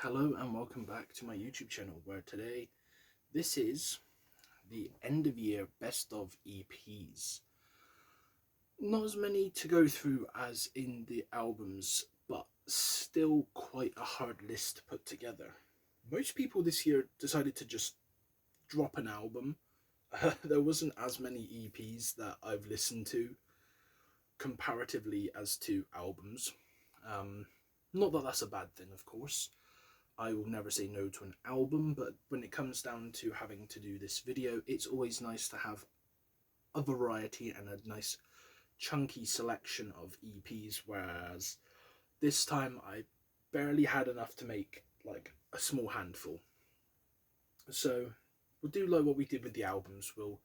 Hello and welcome back to my YouTube channel, where today this is the end of year best of EPs. Not as many to go through as in the albums, but still quite a hard list to put together. Most people this year decided to just drop an album. There wasn't as many EPs that I've listened to comparatively as to albums. Not that that's a bad thing, of course. I will never say no to an album, but when it comes down to having to do this video, it's always nice to have a variety and a nice chunky selection of EPs, whereas this time I barely had enough to make like a small handful. So we'll do like what we did with the albums. We'll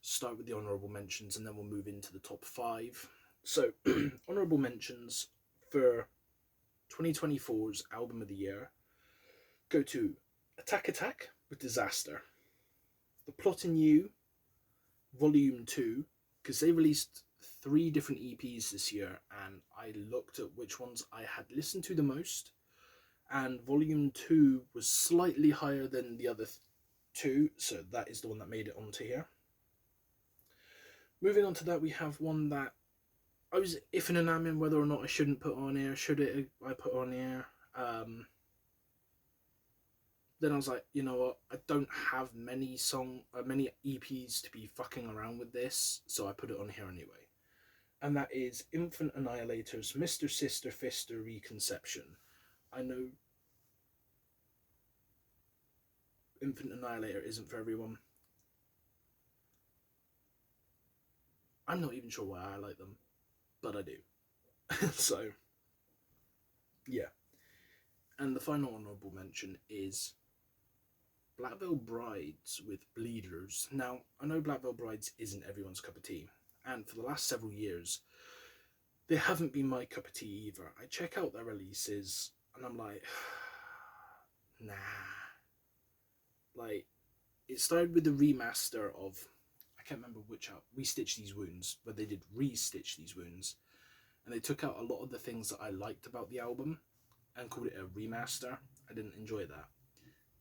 start with the honourable mentions and then we'll move into the top 5. So honourable mentions for 2024's album of the year go to Attack Attack with Disaster, The Plot in You Volume 2, because they released 3 different EPs this year, and I looked at which ones I had listened to the most, and Volume 2 was slightly higher than the other 2, so that is the one that made it onto here. Moving on to that, we have one that I was iffing and ahhing whether or not I shouldn't put on here. Should it I put on here? Then I was like, you know what, I don't have many EPs to be fucking around with this, so I put it on here anyway. And that is Infant Annihilator's Mr. Sister Fister Reconception. I know Infant Annihilator isn't for everyone. I'm not even sure why I like them, but I do. So, yeah. And the final honourable mention is Black Veil Brides with Bleeders. Now, I know Black Veil Brides isn't everyone's cup of tea, and for the last several years, they haven't been my cup of tea either. I check out their releases, and I'm like, nah. Like, it started with the remaster of, I can't remember which out, We Stitch These Wounds, but they did Re-Stitch These Wounds, and they took out a lot of the things that I liked about the album, and called it a remaster. I didn't enjoy that.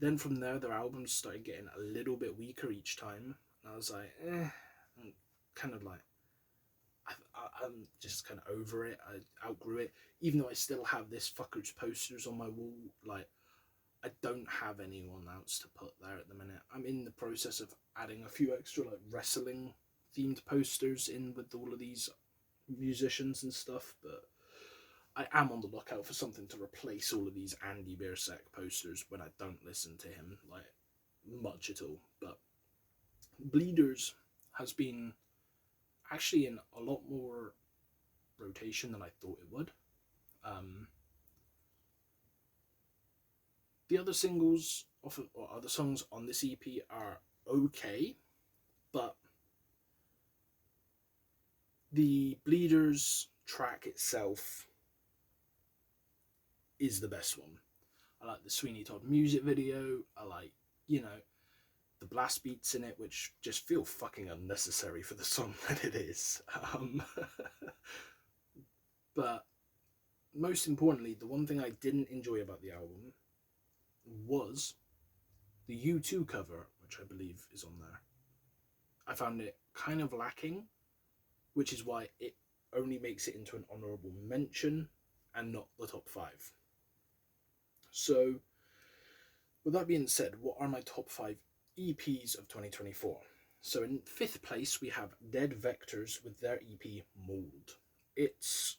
Then from there, their albums started getting a little bit weaker each time. And I was like, I'm kind of like, I'm just kind of over it. I outgrew it. Even though I still have this fucker's posters on my wall, like, I don't have anyone else to put there at the minute. I'm in the process of adding a few extra, like, wrestling themed posters in with all of these musicians and stuff, but I am on the lookout for something to replace all of these Andy Biersack posters when I don't listen to him, like, much at all. But Bleeders has been actually in a lot more rotation than I thought it would. The other singles or other songs on this EP are okay, but the Bleeders track itself is the best one. I like the Sweeney Todd music video. I like, the blast beats in it, which just feel fucking unnecessary for the song that it is. But most importantly, the one thing I didn't enjoy about the album was the U2 cover, which I believe is on there. I found it kind of lacking, which is why it only makes it into an honourable mention and not the top 5. So, with that being said, what are my top 5 EPs of 2024? So in 5th place, we have Dead Vectors with their EP Mold. It's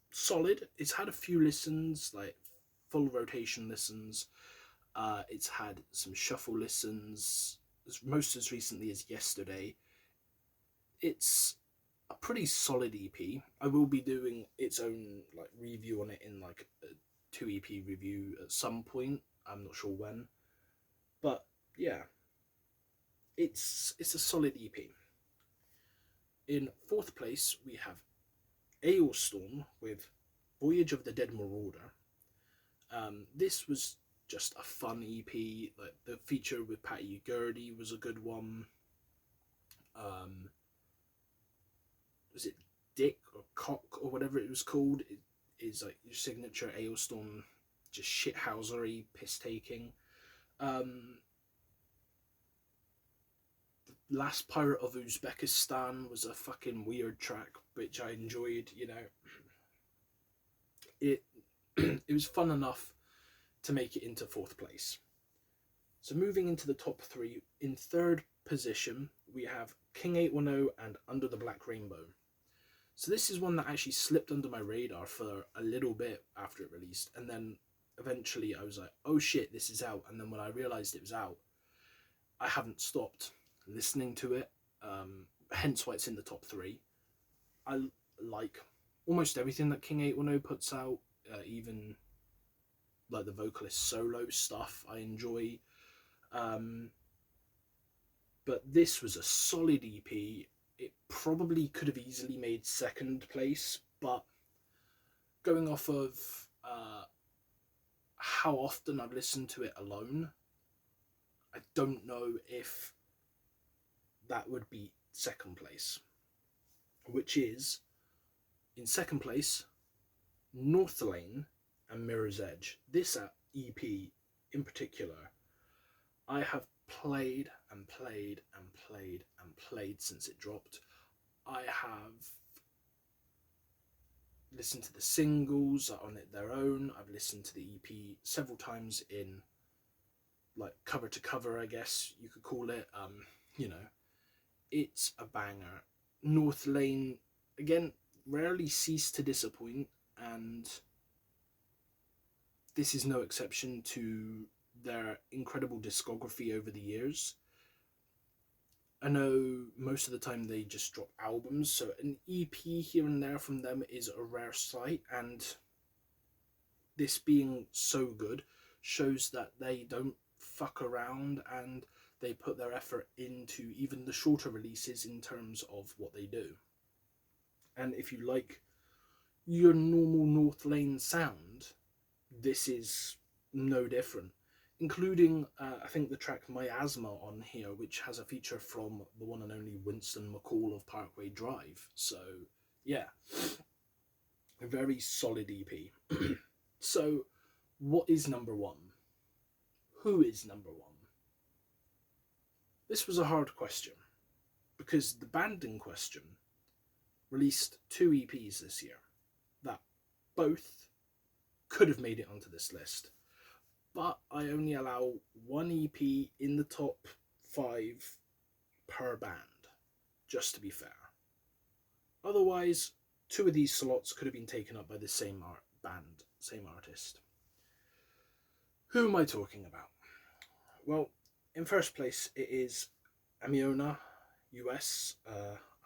solid. It's had a few listens, like full rotation listens. It's had some shuffle listens, most as recently as yesterday. It's a pretty solid EP. I will be doing its own like review on it in like a 2 EP review at some point. I'm not sure when, but yeah, it's a solid EP. In 4th place, we have Ailstorm with Voyage of the Dead Marauder. This was just a fun EP. Like, the feature with Patty Gurdy was a good one. Was it Dick or Cock or whatever it was called? It is like your signature Ailstorm just shithousery, piss-taking. Last Pirate of Uzbekistan was a fucking weird track, which I enjoyed, you know. It it was fun enough to make it into 4th place. So moving into the top 3, in 3rd position, we have King 810 and Under the Black Rainbow. So this is one that actually slipped under my radar for a little bit after it released, and then eventually I was like, oh shit, this is out. And then when I realised it was out, I haven't stopped listening to it, hence why it's in the top 3. I like almost everything that King 810 puts out, even like the vocalist solo stuff I enjoy. But this was a solid EP. It probably could have easily made 2nd place, but going off of how often I've listened to it alone, I don't know if that would be 2nd place, which is, in 2nd place, Northlane and Mirror's Edge. This EP in particular, I have played and played and played and played since it dropped. I have listened to the singles on their own. I've listened to the EP several times in, like, cover to cover, I guess you could call it. You know, it's a banger. Northlane, again, rarely cease to disappoint, and this is no exception to their incredible discography over the years. I know most of the time they just drop albums, so an EP here and there from them is a rare sight, and this being so good shows that they don't fuck around and they put their effort into even the shorter releases in terms of what they do. And if you like your normal Northlane sound, this is no different, including I think the track Miasma on here, which has a feature from the one and only Winston McCall of Parkway Drive. So yeah, a very solid EP. So what is number 1? Who is number 1? This was a hard question, because the band in question released 2 EPs this year that both could have made it onto this list, but I only allow 1 EP in the top 5 per band, just to be fair. Otherwise, 2 of these slots could have been taken up by the same band, same artist. Who am I talking about? Well, in first place, it is Amiona US.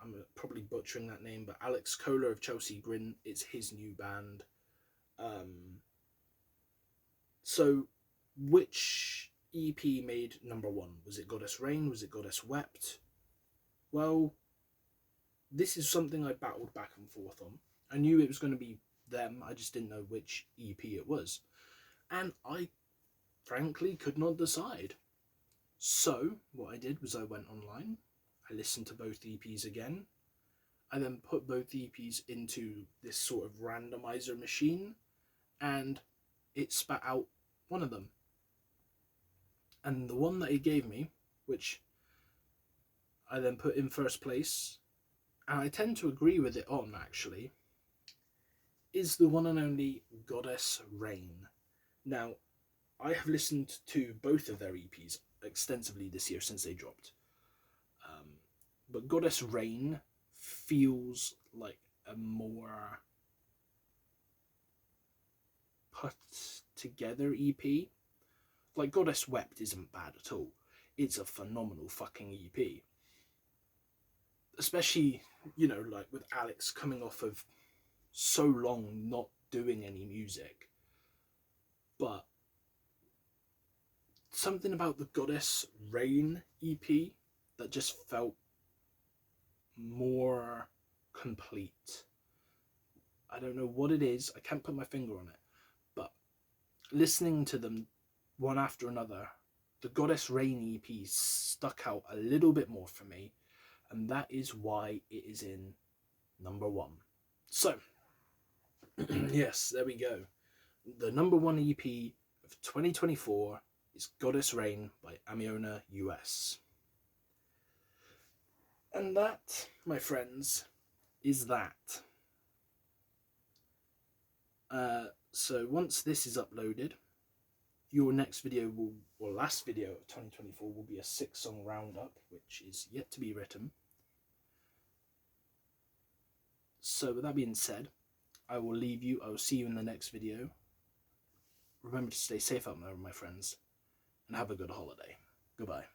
I'm probably butchering that name, but Alex Kohler of Chelsea Grin, it's his new band. So which EP made number 1? Was it Goddess Rain? Was it Goddess Wept? Well, this is something I battled back and forth on. I knew it was going to be them, I just didn't know which EP it was. And I frankly could not decide. So what I did was I went online, I listened to both EPs again, I then put both EPs into this sort of randomizer machine, and it spat out one of them. And the one that it gave me, which I then put in first place, and I tend to agree with it on actually, is the one and only Goddess Rain. Now, I have listened to both of their EPs extensively this year since they dropped. But Goddess Rain feels like a more put together EP. Like, Goddess Wept isn't bad at all. It's a phenomenal fucking EP. Especially, you know, like with Alex coming off of so long not doing any music. But something about the Goddess Rain EP that just felt more complete. I don't know what it is, I can't put my finger on it, but listening to them one after another, the Goddess Rain EP stuck out a little bit more for me, and that is why it is in number 1. So yes, there we go. The number one EP of 2024 is Goddess Rain by Amiona US. And that, my friends, is that. So once this is uploaded, your next video will, or last video of 2024 will be a 6-song roundup, which is yet to be written. So with that being said, I will leave you. I will see you in the next video. Remember to stay safe out there, my friends, and have a good holiday. Goodbye.